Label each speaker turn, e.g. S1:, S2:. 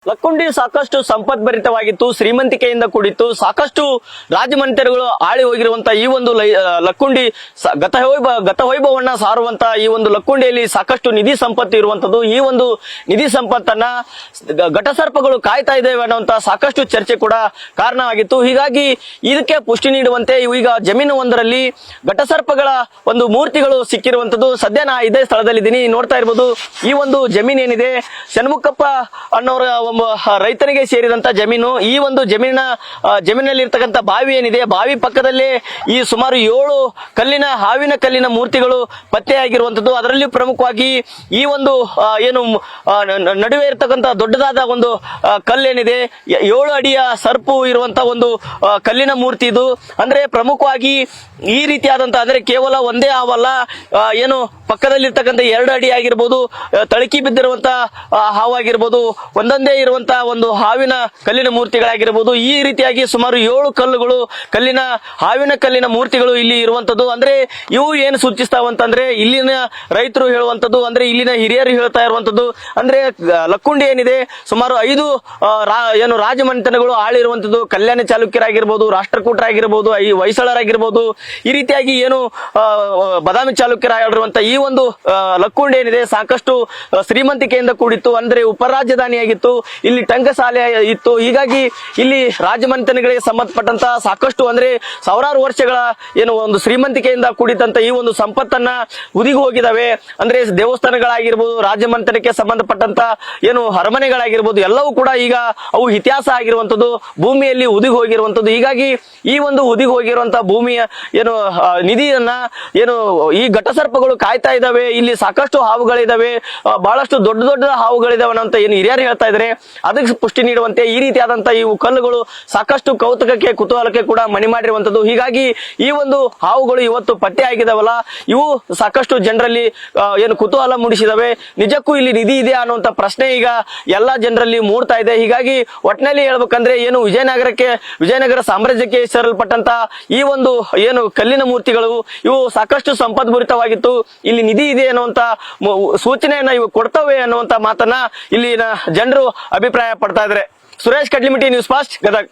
S1: ಲಕ್ಕುಂಡಿ ಸಾಕಷ್ಟು ಸಂಪದ್ಭರಿತವಾಗಿತ್ತು, ಶ್ರೀಮಂತಿಕೆಯಿಂದ ಕೂಡಿತ್ತು. ಸಾಕಷ್ಟು ರಾಜಮನೆತನಗಳು ಆಳಿ ಹೋಗಿರುವಂತ ಈ ಒಂದು ಲಕ್ಕುಂಡಿ ಗತವೈಭವನ್ನ ಸಾರುವಂತ ಈ ಒಂದು ಲಕ್ಕುಂಡಿಯಲ್ಲಿ ಸಾಕಷ್ಟು ನಿಧಿ ಸಂಪತ್ತು ಇರುವಂತದ್ದು. ಈ ಒಂದು ನಿಧಿ ಸಂಪತ್ತನ್ನ ಘಟಸರ್ಪಗಳು ಕಾಯ್ತಾ ಇದ್ದೇವೆ ಅನ್ನುವಂತ ಸಾಕಷ್ಟು ಚರ್ಚೆ ಕೂಡ ಕಾರಣವಾಗಿತ್ತು. ಹೀಗಾಗಿ ಇದಕ್ಕೆ ಪುಷ್ಟಿ ನೀಡುವಂತೆ ಈಗ ಜಮೀನು ಒಂದರಲ್ಲಿ ಘಟಸರ್ಪಗಳ ಒಂದು ಮೂರ್ತಿಗಳು ಸಿಕ್ಕಿರುವಂತದ್ದು. ಸದ್ಯ ನಾ ಇದೇ ಸ್ಥಳದಲ್ಲಿದ್ದೀನಿ. ನೋಡ್ತಾ ಇರ್ಬೋದು, ಈ ಒಂದು ಜಮೀನ್ ಏನಿದೆ ಷಣ್ಮುಖಪ್ಪ ಅನ್ನೋರ ರೈತನಿಗೆ ಸೇರಿದಂತ ಜಮೀನು. ಈ ಒಂದು ಜಮೀನಲ್ಲಿ ಇರ್ತಕ್ಕಂಥ ಬಾವಿ ಏನಿದೆ, ಬಾವಿ ಪಕ್ಕದಲ್ಲೇ ಈ ಸುಮಾರು 7 ಹಾವಿನ ಕಲ್ಲಿನ ಮೂರ್ತಿಗಳು ಪತ್ತೆಯಾಗಿರುವಂತದ್ದು. ಅದರಲ್ಲಿ ಪ್ರಮುಖವಾಗಿ ಈ ಒಂದು ಏನು ನಡುವೆ ಇರ್ತಕ್ಕಂಥ ದೊಡ್ಡದಾದ ಒಂದು ಕಲ್ಲೇನಿದೆ, 7 ಅಡಿಯ ಸರ್ಪು ಇರುವಂತ ಒಂದು ಕಲ್ಲಿನ ಮೂರ್ತಿ ಇದು. ಅಂದ್ರೆ ಪ್ರಮುಖವಾಗಿ ಈ ರೀತಿಯಾದಂತ ಅಂದ್ರೆ ಕೇವಲ ಒಂದೇ ಹಾವಲ್ಲ, ಏನು ಪಕ್ಕದಲ್ಲಿರ್ತಕ್ಕಂಥ 2 ಅಡಿ ಆಗಿರ್ಬೋದು, ತಳಕಿ ಬಿದ್ದಿರುವಂತ ಹಾವಾಗಿರ್ಬೋದು, ಒಂದೊಂದೇ ಇರುವಂತಹ ಒಂದು ಹಾವಿನ ಕಲ್ಲಿನ ಮೂರ್ತಿಗಳಾಗಿರ್ಬೋದು. ಈ ರೀತಿಯಾಗಿ ಸುಮಾರು 7 ಕಲ್ಲುಗಳು, ಹಾವಿನ ಕಲ್ಲಿನ ಮೂರ್ತಿಗಳು ಇಲ್ಲಿ ಇರುವಂತದ್ದು. ಅಂದ್ರೆ ಇವು ಏನು ಸೂಚಿಸ್ತಾವಂತಂದ್ರೆ ಇಲ್ಲಿನ ರೈತರು ಹೇಳುವಂತದ್ದು, ಅಂದ್ರೆ ಇಲ್ಲಿನ ಹಿರಿಯರು ಹೇಳ್ತಾ ಇರುವಂತದ್ದು, ಅಂದ್ರೆ ಲಕ್ಕುಂಡಿ ಏನಿದೆ ಸುಮಾರು 5 ಏನು ರಾಜಮನೆತನಗಳು ಆಳಿರುವಂತದ್ದು. ಕಲ್ಯಾಣ ಚಾಲುಕ್ಯರಾಗಿರ್ಬೋದು, ರಾಷ್ಟ್ರಕೂಟರಾಗಿರ್ಬೋದು, ಹೊಯ್ಸಳರಾಗಿರ್ಬೋದು, ಈ ರೀತಿಯಾಗಿ ಏನು ಬಾದಾಮಿ ಚಾಲುಕ್ಯರಾಗಿರುವಂತ ಈ ಒಂದು ಲಕ್ಕುಂಡಿ ಏನಿದೆ ಸಾಕಷ್ಟು ಶ್ರೀಮಂತಿಕೆಯಿಂದ ಕೂಡಿತ್ತು. ಅಂದ್ರೆ ಉಪರಾಜಧಾನಿಯಾಗಿತ್ತು, ಇಲ್ಲಿ ಟಂಕಸಾಲೆ ಇತ್ತು. ಹೀಗಾಗಿ ಇಲ್ಲಿ ರಾಜಮನೆತನಗಳಿಗೆ ಸಂಬಂಧಪಟ್ಟಂತ ಸಾಕಷ್ಟು ಅಂದ್ರೆ ಸಾವಿರಾರು ವರ್ಷಗಳ ಏನು ಒಂದು ಶ್ರೀಮಂತಿಕೆಯಿಂದ ಕೂಡಿದಂತ ಈ ಒಂದು ಸಂಪತ್ತನ್ನ ಉದಿಗಿ ಹೋಗಿದಾವೆ. ಅಂದ್ರೆ ದೇವಸ್ಥಾನಗಳಾಗಿರ್ಬೋದು, ರಾಜಮನೆತನಕ್ಕೆ ಸಂಬಂಧಪಟ್ಟಂತ ಏನು ಅರಮನೆಗಳಾಗಿರ್ಬೋದು, ಎಲ್ಲವೂ ಕೂಡ ಈಗ ಅವು ಇತಿಹಾಸ ಆಗಿರುವಂತದ್ದು, ಭೂಮಿಯಲ್ಲಿ ಉದಿಗಿ ಹೋಗಿರುವಂತದ್ದು. ಹೀಗಾಗಿ ಈ ಒಂದು ಉದಿಗಿ ಹೋಗಿರುವಂತ ಭೂಮಿಯ ಏನು ನಿಧಿಯನ್ನ ಏನು ಈ ಘಟಸರ್ಪಗಳು ಕಾಯ್ತಾ ಇದಾವೆ. ಇಲ್ಲಿ ಸಾಕಷ್ಟು ಹಾವುಗಳಿದಾವೆ, ಬಹಳಷ್ಟು ದೊಡ್ಡ ದೊಡ್ಡ ಹಾವುಗಳಿದಾವೆ ಅಂತ ಏನು ಹಿರಿಯರು ಹೇಳ್ತಾ ಇದ್ದಾರೆ. ಅದಕ್ಕೆ ಪುಷ್ಟಿ ನೀಡುವಂತೆ ಈ ರೀತಿಯಾದಂತ ಇವು ಕಲ್ಲುಗಳು ಸಾಕಷ್ಟು ಕೌತುಕಕ್ಕೆ ಕುತೂಹಲಕ್ಕೆ ಕೂಡ ಮಣಿ ಮಾಡಿರುವಂತದ್ದು. ಹೀಗಾಗಿ ಈ ಒಂದು ಹಾವುಗಳು ಇವತ್ತು ಪತ್ತೆ ಆಗಿದಾವಲ್ಲ, ಇವು ಸಾಕಷ್ಟು ಜನರಲ್ಲಿ ಏನು ಕುತೂಹಲ ಮೂಡಿಸಿದವೆ. ನಿಜಕ್ಕೂ ಇಲ್ಲಿ ನಿಧಿ ಇದೆ ಅನ್ನುವಂತ ಪ್ರಶ್ನೆ ಈಗ ಎಲ್ಲಾ ಜನರಲ್ಲಿ ಮೂಡ್ತಾ ಇದೆ. ಹೀಗಾಗಿ ಒಟ್ಟಿನಲ್ಲಿ ಹೇಳ್ಬೇಕಂದ್ರೆ ಏನು ವಿಜಯನಗರ ಸಾಮ್ರಾಜ್ಯಕ್ಕೆ ಸೇರಲ್ಪಟ್ಟಂತ ಈ ಒಂದು ಏನು ಕಲ್ಲಿನ ಮೂರ್ತಿಗಳು ಇವು ಸಾಕಷ್ಟು ಸಂಪದ್ಭರಿತವಾಗಿತ್ತು. ಇಲ್ಲಿ ನಿಧಿ ಇದೆ ಅನ್ನುವಂತ ಸೂಚನೆಯನ್ನ ಇವು ಕೊಡ್ತವೆ ಅನ್ನುವಂತ ಮಾತನ್ನ ಇಲ್ಲಿನ ಜನರು ಅಭಿಪ್ರಾಯ ಪಡ್ತಾ ಇದ್ದಾರೆ. Suresh Kadlimitti, news first, Gadag.